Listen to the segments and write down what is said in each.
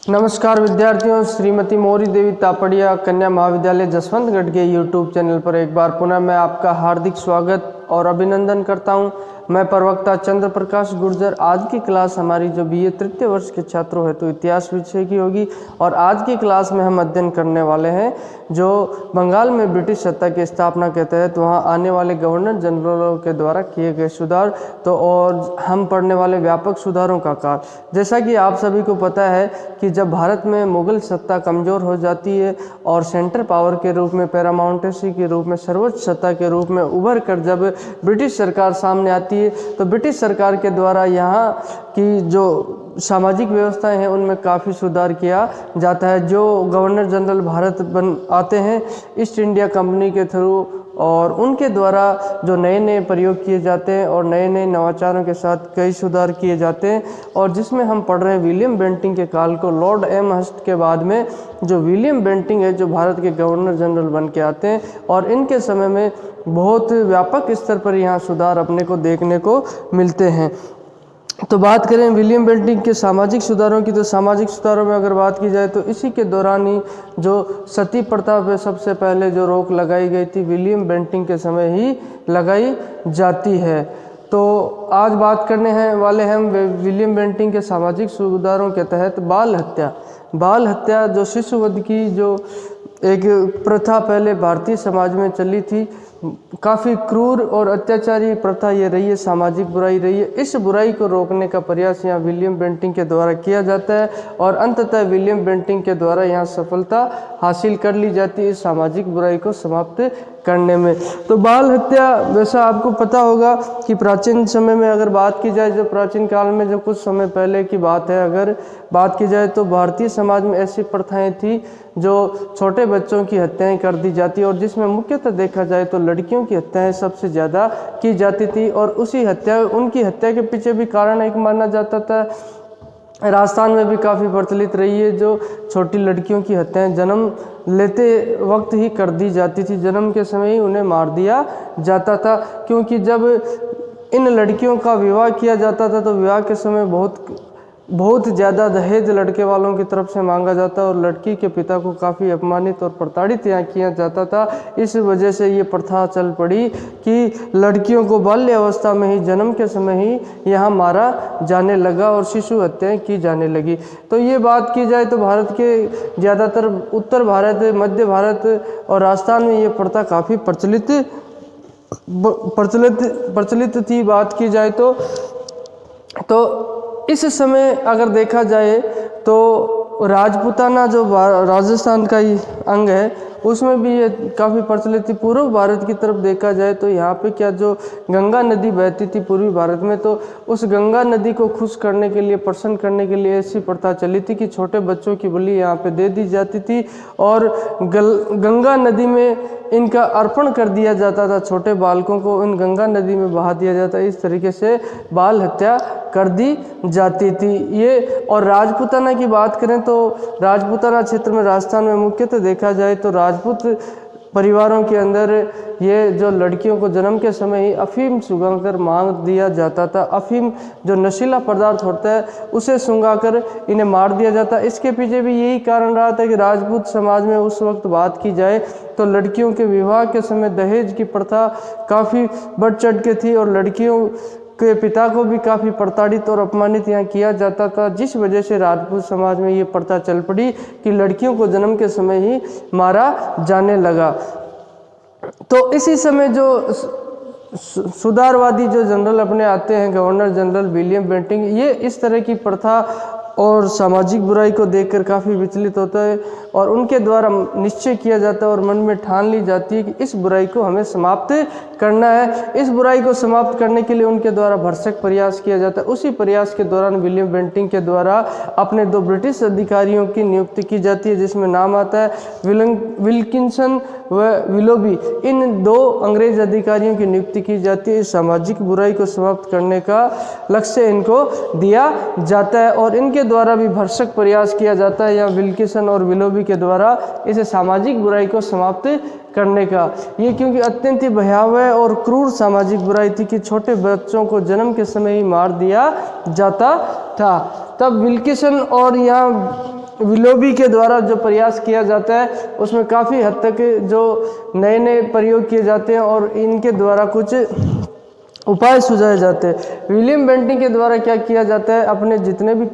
नमस्कार विद्यार्थियों, श्रीमती मौरी देवी तापड़िया कन्या महाविद्यालय जसवंतगढ़ के यूट्यूब चैनल पर एक बार पुनः मैं आपका हार्दिक स्वागत और अभिनंदन करता हूं। मैं प्रवक्ता चंद्र प्रकाश गुर्जर। आज की क्लास हमारी जो बीए तृतीय वर्ष के छात्रों हेतु इतिहास विषय की होगी और आज की क्लास में हम अध्ययन करने वाले हैं जो बंगाल में ब्रिटिश सत्ता की स्थापना के तहत वहां आने वाले गवर्नर जनरलों के द्वारा किए गए सुधार। तो और हम पढ़ने वाले व्यापक सुधारों का काल। जैसा कि आप सभी को पता है कि जब भारत में मुगल सत्ता कमज़ोर हो जाती है और सेंटर पावर के रूप में, पैरामाउंटेसी के रूप में, सर्वोच्च सत्ता के रूप में उभर कर जब ब्रिटिश सरकार सामने आती है तो ब्रिटिश सरकार के द्वारा यहाँ की जो सामाजिक व्यवस्थाएं हैं उनमें काफ़ी सुधार किया जाता है। जो गवर्नर जनरल भारत बन आते हैं ईस्ट इंडिया कंपनी के थ्रू और उनके द्वारा जो नए नए प्रयोग किए जाते हैं और नए नए नवाचारों के साथ कई सुधार किए जाते हैं और जिसमें हम पढ़ रहे हैं विलियम बेंटिंग के काल को। लॉर्ड एम हस्ट के बाद में जो विलियम बेंटिंग है जो भारत के गवर्नर जनरल बन के आते हैं और इनके समय में बहुत व्यापक स्तर पर यहाँ सुधार अपने को देखने को मिलते हैं। तो बात करें विलियम बेंटिंग के सामाजिक सुधारों की, तो सामाजिक सुधारों में अगर बात की जाए तो इसी के दौरान ही जो सती प्रथा पे सबसे पहले जो रोक लगाई गई थी विलियम बेंटिंग के समय ही लगाई जाती है। तो आज बात करने हैं वाले हम विलियम बेंटिंग के सामाजिक सुधारों के तहत बाल हत्या जो शिशुवध की जो एक प्रथा पहले भारतीय समाज में चली थी, काफ़ी क्रूर और अत्याचारी प्रथा ये रही है, सामाजिक बुराई रही है। इस बुराई को रोकने का प्रयास यहाँ विलियम बेंटिंग के द्वारा किया जाता है और अंततः विलियम बेंटिंग के द्वारा यहाँ सफलता हासिल कर ली जाती है इस सामाजिक बुराई को समाप्त करने में। तो बाल हत्या वैसा आपको पता होगा कि प्राचीन समय में अगर बात की जाए, जो प्राचीन काल में जो कुछ समय पहले की बात है अगर बात की जाए तो भारतीय समाज में ऐसी प्रथाएं थी जो छोटे बच्चों की हत्याएं कर दी जाती और जिसमें मुख्यतः देखा जाए तो लड़कियों की हत्याएं सबसे ज़्यादा की जाती थी और उनकी हत्या के पीछे भी कारण एक माना जाता था। राजस्थान में भी काफ़ी प्रचलित रही है जो छोटी लड़कियों की हत्याएं जन्म लेते वक्त ही कर दी जाती थी, जन्म के समय ही उन्हें मार दिया जाता था। क्योंकि जब इन लड़कियों का विवाह किया जाता था तो विवाह के समय बहुत ज़्यादा दहेज लड़के वालों की तरफ से मांगा जाता और लड़की के पिता को काफ़ी अपमानित और प्रताड़ित यहाँ किया जाता था। इस वजह से ये प्रथा चल पड़ी कि लड़कियों को बाल्य अवस्था में ही, जन्म के समय ही यहाँ मारा जाने लगा और शिशु हत्याएं की जाने लगी। तो ये बात की जाए तो भारत के ज़्यादातर उत्तर भारत, मध्य भारत और राजस्थान में ये प्रथा काफ़ी प्रचलित थी। बात की जाए तो इस समय अगर देखा जाए तो राजपूताना जो राजस्थान का ही अंग है उसमें भी ये काफ़ी प्रचलित थी। पूर्व भारत की तरफ देखा जाए तो यहाँ पे क्या जो गंगा नदी बहती थी पूर्वी भारत में, तो उस गंगा नदी को खुश करने के लिए, प्रसन्न करने के लिए ऐसी प्रथा चली थी कि छोटे बच्चों की बलि यहाँ पे दे दी जाती थी और गंगा नदी में इनका अर्पण कर दिया जाता था। छोटे बालकों को इन गंगा नदी में बहा दिया जाता। इस तरीके से बाल हत्या कर दी जाती थी ये। और राजपूताना की बात करें तो राजपूताना क्षेत्र में राजस्थान में मुख्यतः देखा जाए तो राजपूत परिवारों के अंदर ये जो लड़कियों को जन्म के समय ही अफीम सुंघाकर मार दिया जाता था। अफीम जो नशीला पदार्थ होता है उसे सुंघाकर इन्हें मार दिया जाता। इसके पीछे भी यही कारण रहा था कि राजपूत समाज में उस वक्त बात की जाए तो लड़कियों के विवाह के समय दहेज की प्रथा काफ़ी बढ़ चढ़ के थी और लड़कियों के पिता को भी काफ़ी प्रताड़ित और अपमानित यहाँ किया जाता था, जिस वजह से राजपूत समाज में ये प्रथा चल पड़ी कि लड़कियों को जन्म के समय ही मारा जाने लगा। तो इसी समय जो सुधारवादी जो जनरल अपने आते हैं, गवर्नर जनरल विलियम बेंटिंग, ये इस तरह की प्रथा और सामाजिक बुराई को देखकर काफ़ी विचलित होता है और उनके द्वारा निश्चय किया जाता है और मन में ठान ली जाती है कि इस बुराई को हमें समाप्त करना है। इस बुराई को समाप्त करने के लिए उनके द्वारा भरसक प्रयास किया जाता है। उसी प्रयास के दौरान विलियम बेंटिंग के द्वारा अपने 2 ब्रिटिश अधिकारियों की नियुक्ति की जाती है जिसमें नाम आता है विल्किंसन व विलोबी। इन 2 अंग्रेज अधिकारियों की नियुक्ति की जाती है। सामाजिक बुराई को समाप्त करने का लक्ष्य इनको दिया जाता है और इनके द्वारा भी भरसक प्रयास किया जाता है या विल्किंसन और विलोबी के द्वारा इसे सामाजिक बुराई को समाप्त करने का। ये क्योंकि अत्यंत ही भयावह और क्रूर सामाजिक बुराई थी कि छोटे बच्चों को जन्म के समय ही मार दिया जाता था। तब विल्किंसन और यहाँ विलोबी के द्वारा जो प्रयास किया जाता है उसमें काफ़ी हद तक जो नए नए प्रयोग किए जाते हैं और इनके द्वारा कुछ उपाय सुझाए जाते हैं। विलियम बेंटिक के द्वारा क्या किया जाता है, अपने जितने भी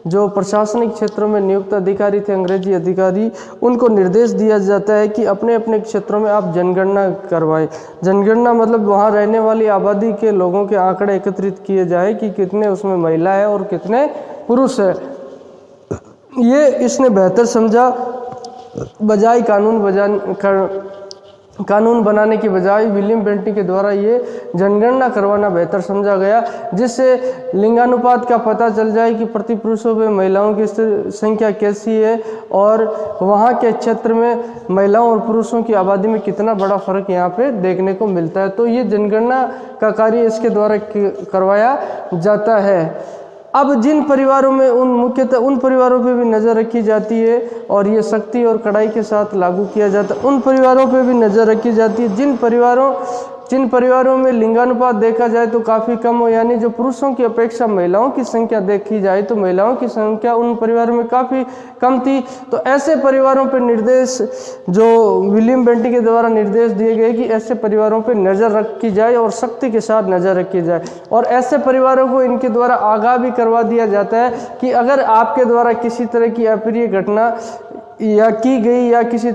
जो प्रशासनिक क्षेत्रों में नियुक्त अधिकारी थे, अंग्रेजी अधिकारी, उनको निर्देश दिया जाता है कि अपने अपने क्षेत्रों में आप जनगणना करवाएं। जनगणना मतलब वहाँ रहने वाली आबादी के लोगों के आंकड़े एकत्रित किए जाए कि कितने उसमें महिला है और कितने पुरुष है। ये इसने बेहतर समझा, बजाय कानून बनाने की बजाय विलियम बेंटिक के द्वारा ये जनगणना करवाना बेहतर समझा गया, जिससे लिंगानुपात का पता चल जाए कि प्रति पुरुषों में महिलाओं की संख्या कैसी है और वहाँ के क्षेत्र में महिलाओं और पुरुषों की आबादी में कितना बड़ा फर्क यहाँ पे देखने को मिलता है। तो ये जनगणना का कार्य इसके द्वारा करवाया जाता है। अब जिन परिवारों में मुख्यतः उन परिवारों पे भी नज़र रखी जाती है और ये सख्ती और कड़ाई के साथ लागू किया जाता है, उन परिवारों पे भी नज़र रखी जाती है जिन परिवारों में लिंगानुपात देखा जाए तो काफ़ी कम हो, यानी जो पुरुषों की अपेक्षा महिलाओं की संख्या देखी जाए तो महिलाओं की संख्या उन परिवारों में काफ़ी कम थी। तो ऐसे परिवारों पर निर्देश जो विलियम बेंटिक के द्वारा निर्देश दिए गए कि ऐसे परिवारों पर नज़र रखी जाए और सख्ती के साथ नज़र रखी जाए, और ऐसे परिवारों को इनके द्वारा आगाह भी करवा दिया जाता है कि अगर आपके द्वारा किसी तरह की अप्रिय घटना या की गई या किसी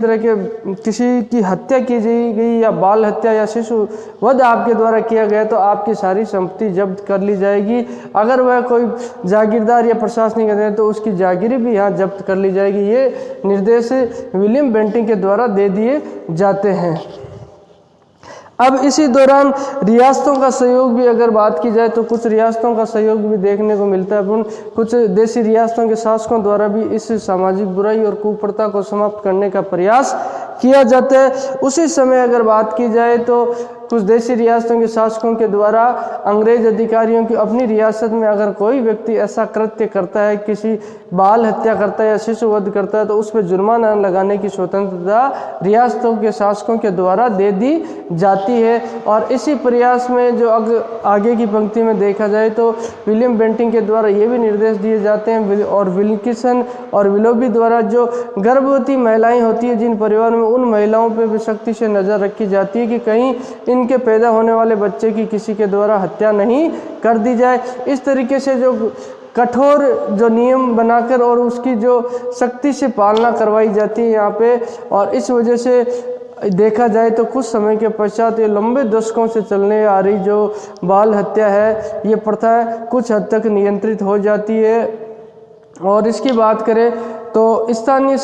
की हत्या की गई या बाल हत्या या शिशु वध आपके द्वारा किया गया तो आपकी सारी संपत्ति जब्त कर ली जाएगी। अगर वह कोई जागीरदार या प्रशासनिक है तो उसकी जागीरें भी यहाँ जब्त कर ली जाएगी। ये निर्देश विलियम बेंटिक के द्वारा दे दिए जाते हैं। अब इसी दौरान रियासतों का सहयोग भी अगर बात की जाए तो कुछ रियासतों का सहयोग भी देखने को मिलता है। कुछ देशी रियासतों के शासकों द्वारा भी इस सामाजिक बुराई और कुप्रथा को समाप्त करने का प्रयास किया जाता है। उसी समय अगर बात की जाए तो कुछ देशी रियासतों के शासकों के द्वारा अंग्रेज अधिकारियों की अपनी रियासत में अगर कोई व्यक्ति ऐसा कृत्य करता है, किसी बाल हत्या करता है या शिशु वध करता है तो उस पर जुर्माना लगाने की स्वतंत्रता रियासतों के शासकों के द्वारा दे दी जाती है। और इसी प्रयास में जो आगे की पंक्ति में देखा जाए तो विलियम बेंटिक के द्वारा ये भी निर्देश दिए जाते हैं और विल्किंसन और विलोबी द्वारा जो गर्भवती महिलाएं होती है जिन परिवारों में, उन महिलाओं पर भी सख्ती से नज़र रखी जाती है कि कहीं इनके पैदा होने वाले बच्चे की किसी के द्वारा हत्या नहीं कर दी जाए। इस तरीके से जो कठोर जो नियम बनाकर और उसकी जो सख्ती से पालना करवाई जाती है यहाँ पे, और इस वजह से देखा जाए तो कुछ समय के पश्चात ये लंबे दशकों से चलने आ रही जो बाल हत्या है, ये प्रथा कुछ हद तक नियंत्रित हो जाती है। और इसकी बात करें तो स्थानीय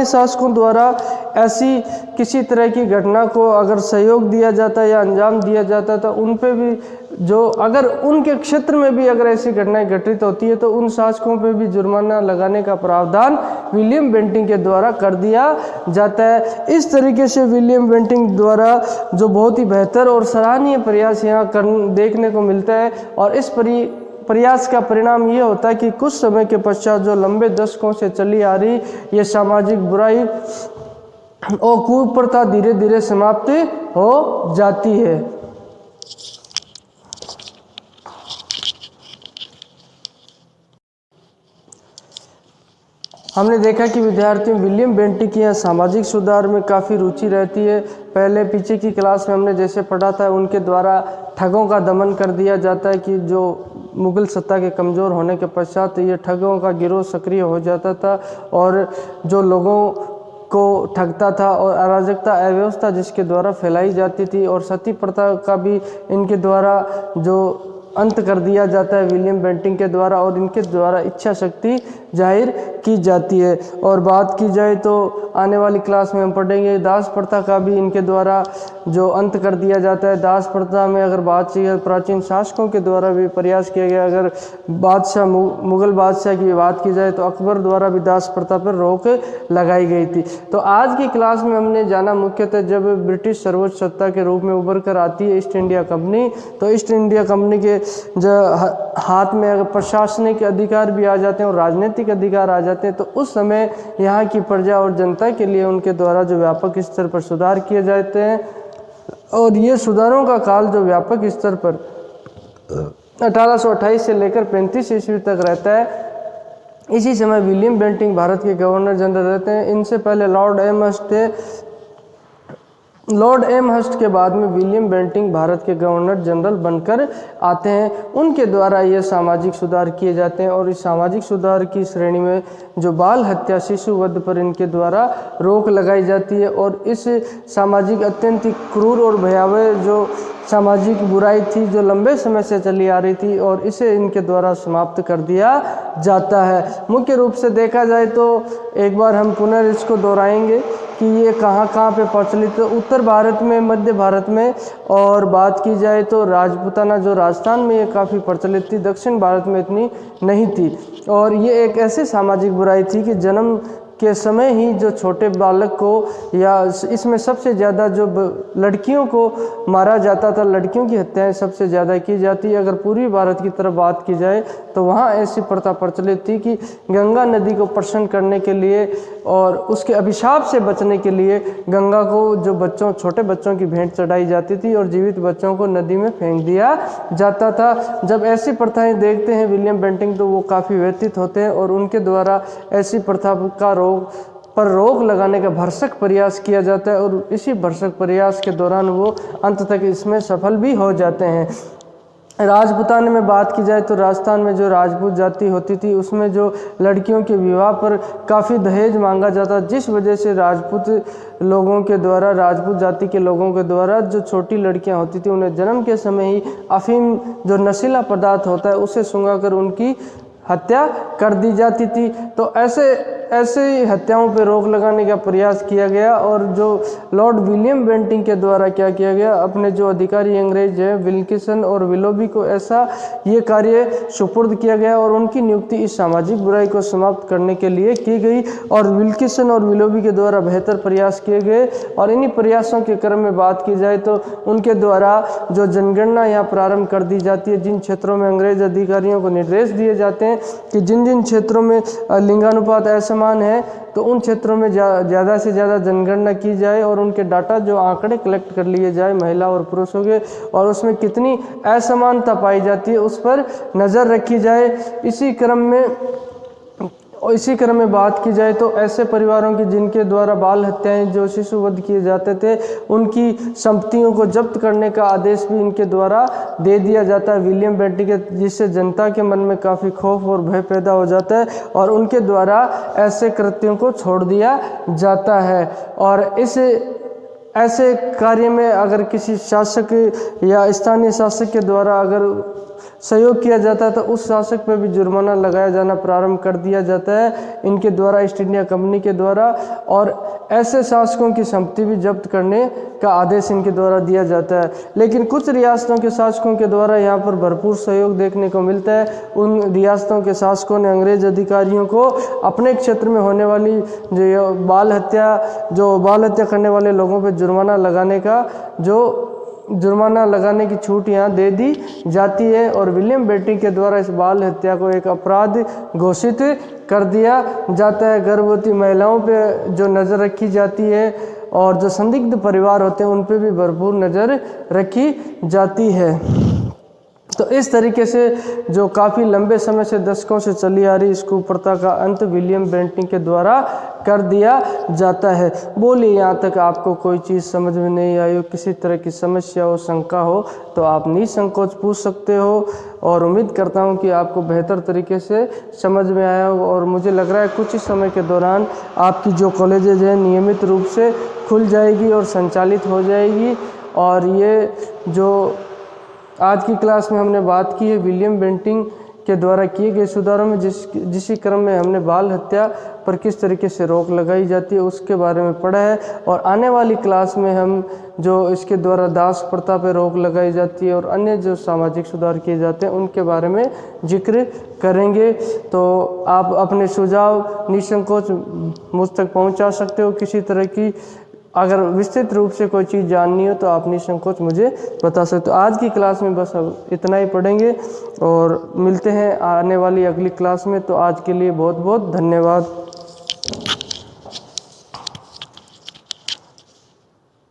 शासकों द्वारा ऐसी किसी तरह की घटना को अगर सहयोग दिया जाता है या अंजाम दिया जाता है तो उन पे भी जो अगर उनके क्षेत्र में भी अगर ऐसी घटनाएं घटित होती है तो उन शासकों पे भी जुर्माना लगाने का प्रावधान विलियम बेंटिक के द्वारा कर दिया जाता है। इस तरीके से विलियम बेंटिक द्वारा जो बहुत ही बेहतर और सराहनीय प्रयास यहाँ देखने को मिलता है, और इस प्रयास का परिणाम ये होता है कि कुछ समय के पश्चात जो लंबे दशकों से चली आ रही ये सामाजिक बुराई और कुप्रथा धीरे धीरे समाप्त हो जाती है। हमने देखा कि विद्यार्थियों विलियम बेंटिक की यहाँ सामाजिक सुधार में काफ़ी रुचि रहती है। पहले पीछे की क्लास में हमने जैसे पढ़ा था उनके द्वारा ठगों का दमन कर दिया जाता है कि जो मुग़ल सत्ता के कमज़ोर होने के पश्चात ये ठगों का गिरोह सक्रिय हो जाता था और जो लोगों को ठगता था और अराजकता अव्यवस्था जिसके द्वारा फैलाई जाती थी और सती प्रथा का भी इनके द्वारा जो अंत कर दिया जाता है विलियम बेंटिक के द्वारा, और इनके द्वारा इच्छा शक्ति जाहिर की जाती है। और बात की जाए तो आने वाली क्लास में हम पढ़ेंगे दास प्रथा का भी इनके द्वारा जो अंत कर दिया जाता है। दास प्रथा में अगर बात की प्राचीन शासकों के द्वारा भी प्रयास किया गया। अगर मुग़ल बादशाह की बात की जाए तो अकबर द्वारा भी दास प्रथा पर रोक लगाई गई थी। तो आज की क्लास में हमने जाना मुख्यतः जब ब्रिटिश सर्वोच्च सत्ता के रूप में उभर कर आती है ईस्ट इंडिया कंपनी, तो ईस्ट इंडिया कंपनी के जो हाथ में अगर प्रशासनिक अधिकार भी आ जाते हैं और राजनीतिक अधिकार आ जाते हैं तो उस समय यहाँ की प्रजा और जनता के लिए उनके द्वारा जो व्यापक स्तर पर सुधार किए जाते हैं, और ये सुधारों का काल जो व्यापक स्तर पर 1828 से लेकर 35 ईस्वी तक रहता है। इसी समय विलियम बेंटिंक भारत के गवर्नर जनरल रहते हैं। इनसे पहले लॉर्ड एमहर्स्ट थे। लॉर्ड एमहर्स्ट के बाद में विलियम बेंटिंक भारत के गवर्नर जनरल बनकर आते हैं। उनके द्वारा ये सामाजिक सुधार किए जाते हैं और इस सामाजिक सुधार की श्रेणी में जो बाल हत्या, शिशु वध पर इनके द्वारा रोक लगाई जाती है और इस सामाजिक अत्यंत ही क्रूर और भयावह जो सामाजिक बुराई थी जो लंबे समय से चली आ रही थी और इसे इनके द्वारा समाप्त कर दिया जाता है। मुख्य रूप से देखा जाए तो एक बार हम पुनः इसको दोहराएंगे कि ये कहाँ कहाँ पे प्रचलित है। उत्तर भारत में, मध्य भारत में, और बात की जाए तो राजपूताना जो राजस्थान में ये काफ़ी प्रचलित थी, दक्षिण भारत में इतनी नहीं थी। और ये एक ऐसी सामाजिक बुराई थी कि जन्म के समय ही जो छोटे बालक को या इसमें सबसे ज़्यादा जो लड़कियों को मारा जाता था, लड़कियों की हत्याएं सबसे ज़्यादा की जाती। अगर पूर्वी भारत की तरफ बात की जाए तो वहाँ ऐसी प्रथा प्रचलित थी कि गंगा नदी को प्रसन्न करने के लिए और उसके अभिशाप से बचने के लिए गंगा को जो छोटे बच्चों की भेंट चढ़ाई जाती थी और जीवित बच्चों को नदी में फेंक दिया जाता था। जब ऐसी प्रथाएं देखते हैं विलियम बेंटिंक तो वो काफ़ी व्यथित होते हैं और उनके द्वारा ऐसी प्रथा का रोक लगाने का भरसक प्रयास किया जाता है और इसी भरसक प्रयास के दौरान वो अंत तक इसमें सफल भी हो जाते हैं। राजपूताना में बात की जाए तो राजस्थान में जो राजपूत जाति होती थी उसमें जो लड़कियों के विवाह पर काफ़ी दहेज मांगा जाता, जिस वजह से राजपूत लोगों के द्वारा, राजपूत जाति के लोगों के द्वारा जो छोटी लड़कियां होती थी उन्हें जन्म के समय ही अफीम जो नशीला पदार्थ होता है उसे सूंघाकर उनकी हत्या कर दी जाती थी। तो ऐसे हत्याओं पर रोक लगाने का प्रयास किया गया और जो लॉर्ड विलियम बेंटिंक के द्वारा क्या किया गया, अपने जो अधिकारी अंग्रेज हैं विल्किसन और विलोबी को ऐसा ये कार्य सुपुर्द किया गया और उनकी नियुक्ति इस सामाजिक बुराई को समाप्त करने के लिए की गई और विल्किसन और विलोबी के द्वारा बेहतर प्रयास किए गए। और इन्हीं प्रयासों के क्रम में बात की जाए तो उनके द्वारा जो जनगणना यहाँ प्रारंभ कर दी जाती है, जिन क्षेत्रों में अंग्रेज अधिकारियों को निर्देश दिए जाते हैं कि जिन जिन क्षेत्रों में लिंगानुपात असमान है तो उन क्षेत्रों में ज़्यादा से ज़्यादा जनगणना की जाए और उनके डाटा जो आंकड़े कलेक्ट कर लिए जाए महिला और पुरुषों के, और उसमें कितनी असमानता पाई जाती है उस पर नज़र रखी जाए। इसी क्रम में बात की जाए तो ऐसे परिवारों की जिनके द्वारा बाल हत्याएं जो शिशु वध किए जाते थे उनकी संपत्तियों को जब्त करने का आदेश भी इनके द्वारा दे दिया जाता है विलियम बेंटिंक के, जिससे जनता के मन में काफ़ी खौफ और भय पैदा हो जाता है और उनके द्वारा ऐसे कृत्यों को छोड़ दिया जाता है। और ऐसे कार्य में अगर किसी शासक या स्थानीय शासक के द्वारा अगर सहयोग किया जाता है तो उस शासक पर भी जुर्माना लगाया जाना प्रारंभ कर दिया जाता है इनके द्वारा, ईस्ट इंडिया कंपनी के द्वारा, और ऐसे शासकों की संपत्ति भी जब्त करने का आदेश इनके द्वारा दिया जाता है। लेकिन कुछ रियासतों के शासकों के द्वारा यहाँ पर भरपूर सहयोग देखने को मिलता है। उन रियासतों के शासकों ने अंग्रेज अधिकारियों को अपने क्षेत्र में होने वाली जो बाल हत्या करने वाले लोगों पर जुर्माना लगाने की छूट यहाँ दे दी जाती है और विलियम बेंटिंक के द्वारा इस बाल हत्या को एक अपराध घोषित कर दिया जाता है। गर्भवती महिलाओं पे जो नज़र रखी जाती है और जो संदिग्ध परिवार होते हैं उन पे भी भरपूर नज़र रखी जाती है। तो इस तरीके से जो काफ़ी लंबे समय से दशकों से चली आ रही इस कुप्रथा का अंत विलियम बेंटिंक के द्वारा कर दिया जाता है। बोलिए यहाँ तक आपको कोई चीज़ समझ में नहीं आई हो, किसी तरह की समस्या हो, शंका हो तो आप निसंकोच पूछ सकते हो और उम्मीद करता हूँ कि आपको बेहतर तरीके से समझ में आया हो। और मुझे लग रहा है कुछ ही समय के दौरान आपकी जो कॉलेजेज हैं नियमित रूप से खुल जाएगी और संचालित हो जाएगी। और ये जो आज की क्लास में हमने बात की है विलियम बेंटिंक के द्वारा किए गए सुधारों में, जिसी क्रम में हमने बाल हत्या पर किस तरीके से रोक लगाई जाती है उसके बारे में पढ़ा है। और आने वाली क्लास में हम जो इसके द्वारा दास प्रथा पर रोक लगाई जाती है और अन्य जो सामाजिक सुधार किए जाते हैं उनके बारे में जिक्र करेंगे। तो आप अपने सुझाव निसंकोच मुझ तक पहुंचा सकते हो। किसी तरह की अगर विस्तृत रूप से कोई चीज़ जाननी हो तो आप निसंकोच मुझे बता सकते हो। आज की क्लास में बस अब इतना ही पढ़ेंगे और मिलते हैं आने वाली अगली क्लास में। तो आज के लिए बहुत बहुत धन्यवाद।